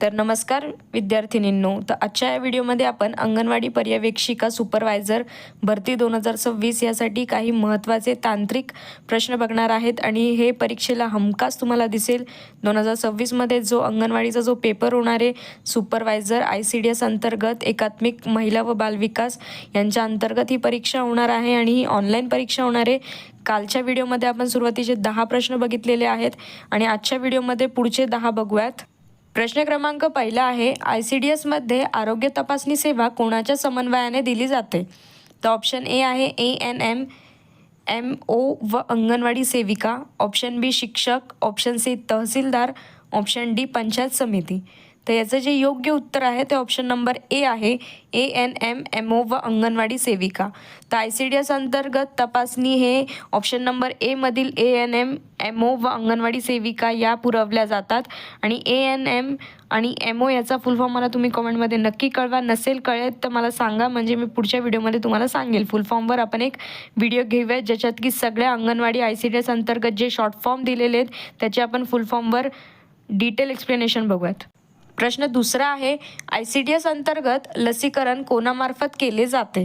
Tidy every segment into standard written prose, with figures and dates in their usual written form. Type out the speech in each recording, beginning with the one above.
तर नमस्कार विद्यार्थिनींनो, तर आजच्या या व्हिडिओमध्ये आपण अंगणवाडी पर्यवेक्षिका सुपरवायझर भरती 2026 यासाठी काही महत्त्वाचे तांत्रिक प्रश्न बघणार आहेत आणि हे परीक्षेला हमखास तुम्हाला दिसेल. 2026मध्ये जो अंगणवाडीचा जो पेपर होणार आहे सुपरवायझर ICDS अंतर्गत एकात्मिक महिला व बालविकास यांच्या अंतर्गत ही परीक्षा होणार आहे आणि ही ऑनलाईन परीक्षा होणार आहे. कालच्या व्हिडिओमध्ये आपण सुरुवातीचे 10 प्रश्न बघितलेले आहेत आणि आजच्या व्हिडिओमध्ये पुढचे 10 बघूयात. प्रश्न क्रमांक पहिला आहे, ICDS मध्ये आरोग्य तपासणी सेवा कोणाच्या समन्वयाने दिली जाते? तर ऑप्शन ए आहे ANM MO व अंगणवाडी सेविका, ऑप्शन बी शिक्षक, ऑप्शन सी तहसीलदार, ऑप्शन डी पंचायत समिती. तर याचं जे योग्य उत्तर आहे ते ऑप्शन नंबर ए आहे ANM MO व अंगणवाडी सेविका. तर ICDS अंतर्गत तपासणी हे ऑप्शन नंबर ए मधील ANM MO व अंगणवाडी सेविका या पुरवल्या जातात आणि ANM आणि MO याचा फुल फॉर्म मला तुम्ही कमेंटमध्ये नक्की कळवा. नसेल कळेल तर मला सांगा, म्हणजे मी पुढच्या व्हिडिओमध्ये तुम्हाला सांगेल. फुल फॉर्मवर आपण एक व्हिडिओ घेऊया ज्याच्यात की सगळ्या अंगणवाडी ICDS अंतर्गत जे शॉर्ट फॉर्म दिलेले आहेत त्याचे आपण फुल फॉर्मवर डिटेल एक्सप्लेनेशन बघूयात. प्रश्न दुसरा आहे, ICDS अंतर्गत लसीकरण कोणामार्फत केले जाते?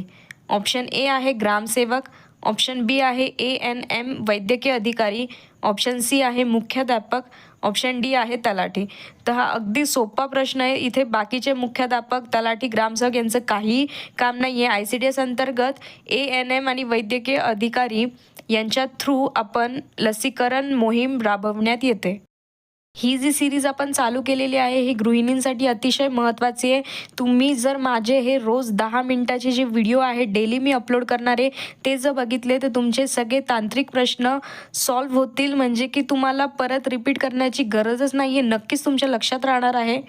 ऑप्शन ए आहे ग्रामसेवक, ऑप्शन बी आहे ANM वैद्यकीय अधिकारी, ऑप्शन सी आहे मुख्याध्यापक, ऑप्शन डी आहे तलाठी. तर हा अगदी सोपा प्रश्न आहे. इथे बाकीचे मुख्याध्यापक, तलाठी, ग्रामसेवक यांचं काहीही काम नाही आहे. ICDS अंतर्गत ANM आणि वैद्यकीय अधिकारी यांच्या थ्रू आपण लसीकरण मोहीम राबवण्यात येते. ही जी सिरीज आपण चालू केलेली आहे ही गृहिणींसाठी अतिशय महत्त्वाची आहे. तुम्ही जर माझे हे रोज 10 मिनिटाचे जे व्हिडिओ आहे डेली मी अपलोड करणार आहे ते जर बघितले तर तुमचे सगळे तांत्रिक प्रश्न सॉल्व्ह होतील, म्हणजे की तुम्हाला परत रिपीट करण्याची गरजच नाही आहे. नक्कीच तुमच्या लक्षात राहणार आहे.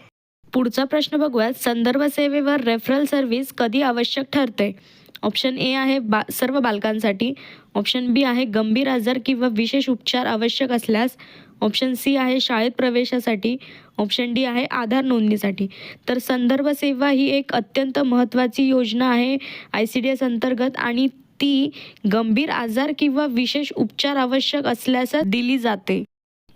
पुढचा प्रश्न बघूयात, संदर्भ सेवेवर रेफरल सर्व्हिस कधी आवश्यक ठरते? ऑप्शन ए आहे सर्व बालकांसाठी, ऑप्शन बी आहे गंभीर आजार किंवा विशेष उपचार आवश्यक असल्यास, ऑप्शन सी आहे शाळेत प्रवेशासाठी, ऑप्शन डी आहे आधार नोंदणीसाठी. तर संदर्भ सेवा ही एक अत्यंत महत्त्वाची योजना आहे ICDS अंतर्गत आणि ती गंभीर आजार किंवा विशेष उपचार आवश्यक असल्यास दिली जाते.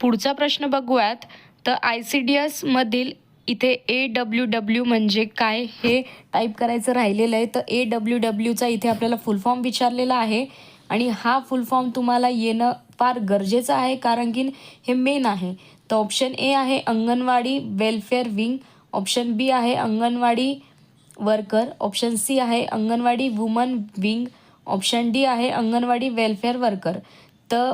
पुढचा प्रश्न बघूयात, तर ICDS मधील इथे AWW म्हणजे काय हे टाईप करायचं राहिलेलं आहे. तर AWWचा इथे आपल्याला फुल फॉर्म विचारलेला आहे आणि हा फुल फॉर्म तुम्हाला येणं फार गरजेचं आहे कारण की हे मेन आहे. तर ऑप्शन ए आहे अंगणवाडी वेलफेअर विंग, ऑप्शन बी आहे अंगणवाडी वर्कर, ऑप्शन सी आहे anganwadi woman wing, option D आहे अंगणवाडी वेलफेअर वर्कर. तर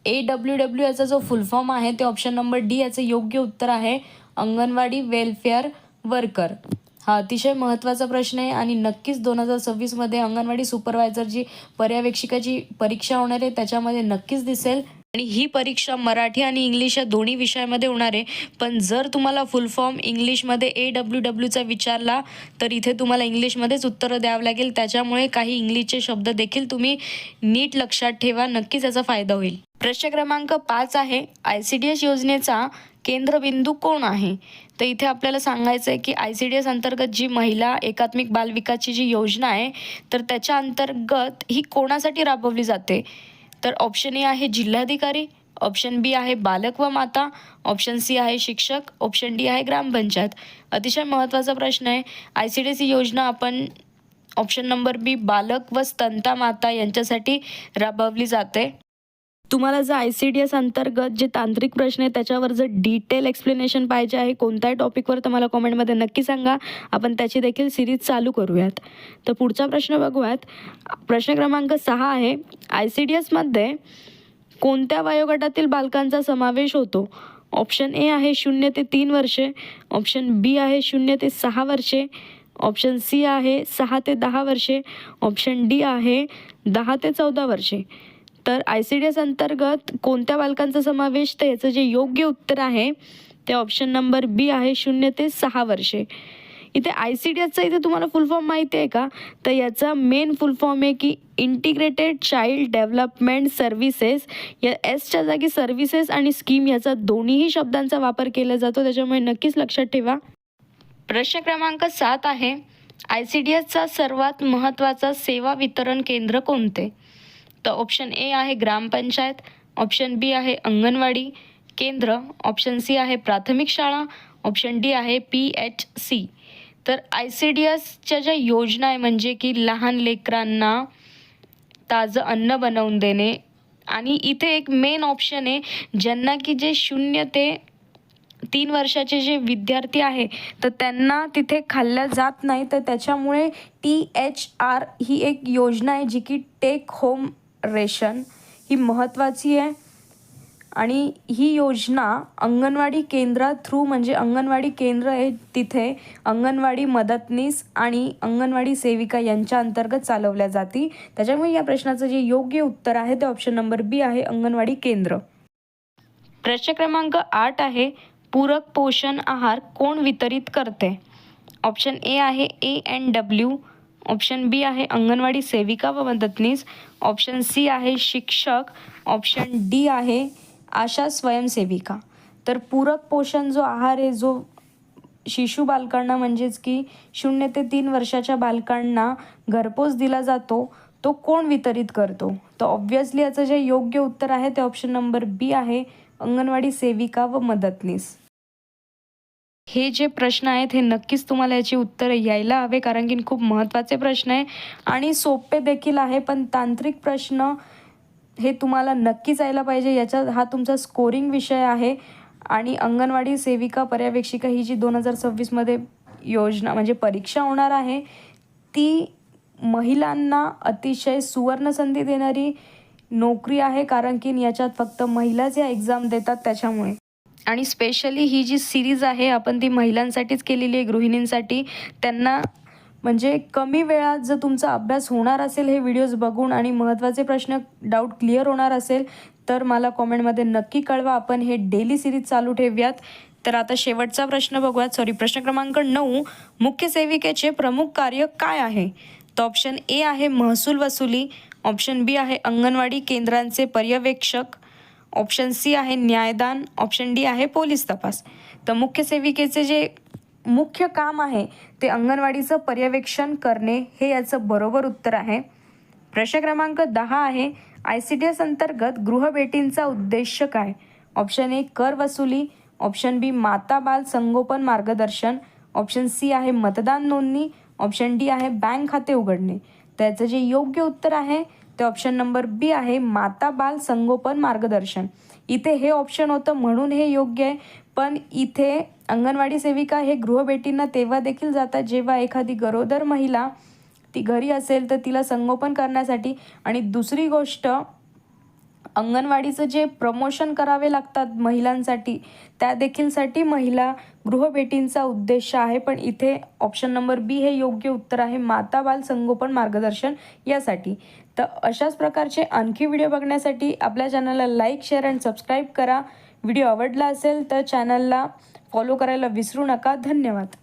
AWW याचा जो फुल फॉर्म आहे ते ऑप्शन नंबर डी याचं योग्य उत्तर आहे अंगणवाडी वेलफेअर वर्कर. हा अतिशय महत्त्वाचा प्रश्न आहे आणि नक्कीच 2026मध्ये अंगणवाडी सुपरवायझरची पर्यवेक्षिकाची परीक्षा होणार आहे त्याच्यामध्ये नक्कीच दिसेल आणि ही परीक्षा मराठी आणि इंग्लिश या दोन्ही विषयामध्ये होणार आहे. पण जर तुम्हाला फुल फॉर्म इंग्लिशमध्ये AWWचा विचारला तर इथे तुम्हाला इंग्लिशमध्येच उत्तरं द्यावं लागेल. त्याच्यामुळे काही इंग्लिशचे शब्द देखील तुम्ही नीट लक्षात ठेवा, नक्कीच याचा फायदा होईल. प्रश्न क्रमांक 5 आहे, ICDS योजनेचा केंद्रबिंदू कोण आहे? तर इथे आपल्याला सांगायचं आहे की ICDS अंतर्गत जी महिला एकात्मिक बालविकासची जी योजना आहे तर त्याच्या अंतर्गत ही कोणासाठी राबवली जाते? तर ऑप्शन ए आहे जिल्हाधिकारी, ऑप्शन बी आहे बालक व माता, ऑप्शन सी आहे शिक्षक, ऑप्शन डी आहे ग्रामपंचायत. अतिशय महत्त्वाचा प्रश्न आहे. ICDS ही योजना आपण ऑप्शन नंबर बी बालक व स्तनता माता यांच्यासाठी राबवली जाते. तुम्हाला जर ICDS अंतर्गत जे तांत्रिक प्रश्न आहे त्याच्यावर जर डिटेल एक्सप्लेनेशन पाहिजे आहे कोणत्याही टॉपिकवर तर मला कमेंटमध्ये नक्की सांगा, आपण त्याची देखील सिरीज चालू करूयात. तर पुढचा प्रश्न बघूयात. प्रश्न क्रमांक 6 आहे, ICDSमध्ये कोणत्या वयोगटातील बालकांचा समावेश होतो? ऑप्शन ए आहे 0 ते 3 वर्षे, ऑप्शन बी आहे 0 ते 6 वर्षे, ऑप्शन सी आहे 6 ते 10 वर्षे, ऑप्शन डी आहे 10 ते 14 वर्षे. तर ICDS अंतर्गत कोणत्या बालकांचा समावेश? तर याचं जे योग्य उत्तर आहे ते ऑप्शन नंबर बी आहे 0 ते 6 वर्षे. इथे ICDSचा इथे तुम्हाला फुल फॉर्म माहिती आहे का? तर याचा मेन फुल फॉर्म आहे की इंटिग्रेटेड चाइल्ड डेव्हलपमेंट सर्व्हिसेस. या एसच्या जागी सर्व्हिसेस आणि स्कीम याचा दोन्हीही शब्दांचा वापर केला जातो, त्याच्यामुळे नक्कीच लक्षात ठेवा. प्रश्न क्रमांक 7 आहे, ICDSचा सर्वात महत्त्वाचा सेवा वितरण केंद्र कोणते? तर ऑप्शन ए आहे ग्रामपंचायत, ऑप्शन बी आहे अंगणवाडी केंद्र, ऑप्शन सी आहे प्राथमिक शाळा, ऑप्शन डी आहे PHC. तर ICDSच्या ज्या योजना आहे म्हणजे की लहान लेकरांना ताजं अन्न बनवून देणे, आणि इथे एक मेन ऑप्शन आहे ज्यांना की जे 0 ते 3 वर्षाचे जे विद्यार्थी आहे तर त्यांना तिथे खाल्लं जात नाही, तर त्याच्यामुळे THR ही एक योजना आहे जी की टेक होम रेशन ही महत्त्वाची आहे. आणि ही योजना अंगणवाडी केंद्रा थ्रू, म्हणजे अंगणवाडी केंद्र आहे तिथे अंगणवाडी मदतनीस आणि अंगणवाडी सेविका यांच्या अंतर्गत चालवल्या जाते. त्याच्यामुळे या प्रश्नाचं जे योग्य उत्तर आहे ते ऑप्शन नंबर बी आहे, अंगणवाडी केंद्र. प्रश्न क्रमांक 8 आहे, पूरक पोषण आहार कोण वितरित करते? ऑप्शन ए आहे ANW, ऑप्शन बी आहे अंगणवाडी सेविका व मदतनीस, ऑप्शन सी आहे शिक्षक, ऑप्शन डी आहे आशा स्वयंसेविका. तर पूरक पोषण जो आहार आहे जो शिशु बालकांना म्हणजेच की 0 ते 3 वर्षाच्या बालकांना घरपोच दिला जातो तो कोण वितरित करतो? तर ऑब्व्हियसली याचं जे योग्य उत्तर आहे ते ऑप्शन नंबर बी आहे, अंगणवाडी सेविका व मदतनीस. हे जे प्रश्न आहेत हे नक्कीच तुम्हाला याची उत्तरं यायला हवे, कारण की खूप महत्त्वाचे प्रश्न आहे आणि सोपे देखील आहे. पण तांत्रिक प्रश्न हे तुम्हाला नक्कीच यायला पाहिजे, याचा हा तुमचा स्कोरिंग विषय आहे. आणि अंगणवाडी सेविका पर्यवेक्षिका ही जी 2026मध्ये योजना म्हणजे परीक्षा होणार आहे ती महिलांना अतिशय सुवर्णसंधी देणारी नोकरी आहे, कारण की याच्यात फक्त महिलाच या एक्झाम देतात त्याच्यामुळे. आणि स्पेशली ही जी सिरीज आहे आपण ती महिलांसाठीच केलेली आहे, गृहिणींसाठी. त्यांना म्हणजे कमी वेळात जर तुमचा अभ्यास होणार असेल हे व्हिडिओज बघून आणि महत्त्वाचे प्रश्न डाऊट क्लिअर होणार असेल तर मला कॉमेंटमध्ये नक्की कळवा. आपण हे डेली सिरीज चालू ठेवूयात. तर आता शेवटचा प्रश्न बघूयात. प्रश्न क्रमांक 9, मुख्य सेविकेचे प्रमुख कार्य काय आहे? तर ऑप्शन ए आहे महसूल वसुली, ऑप्शन बी आहे अंगणवाडी केंद्रांचे पर्यवेक्षक, ऑप्शन सी आहे न्यायदान, ऑप्शन डी आहे पोलीस तपास. तर मुख्य सेविकेचे जे मुख्य काम आहे ते अंगणवाडीचं पर्यवेक्षण करणे हे याचं बरोबर उत्तर आहे. प्रश्न क्रमांक 10 आहे, ICDS अंतर्गत गृहभेटींचा उद्देश काय? ऑप्शन ए कर वसुली, ऑप्शन बी माता बाल संगोपन मार्गदर्शन, ऑप्शन सी आहे मतदान नोंदणी, ऑप्शन डी आहे बँक खाते उघडणे. त्याचं जे योग्य उत्तर आहे ते ऑप्शन नंबर बी आहे, माता बाल संगोपन मार्गदर्शन. इथे हे ऑप्शन होतं म्हणून हे योग्य आहे. पण इथे अंगणवाडी सेविका हे गृहभेटींना तेव्हा देखील जातात जेव्हा एखादी गरोदर महिला ती घरी असेल तर तिला संगोपन करण्यासाठी. आणि दुसरी गोष्ट, अंगणवाडीचं जे प्रमोशन करावे लागतात महिलांसाठी त्या देखीलसाठी महिला गृहभेटींचा उद्देश आहे. पण इथे ऑप्शन नंबर बी हे योग्य उत्तर आहे, माता बाल संगोपन मार्गदर्शन यासाठी. तर अशाच प्रकारचे आणखी व्हिडिओ बघण्यासाठी आपल्या चॅनलला लाईक, शेअर आणि सबस्क्राईब करा. व्हिडिओ आवडला असेल तर चॅनलला फॉलो करायला विसरू नका. धन्यवाद.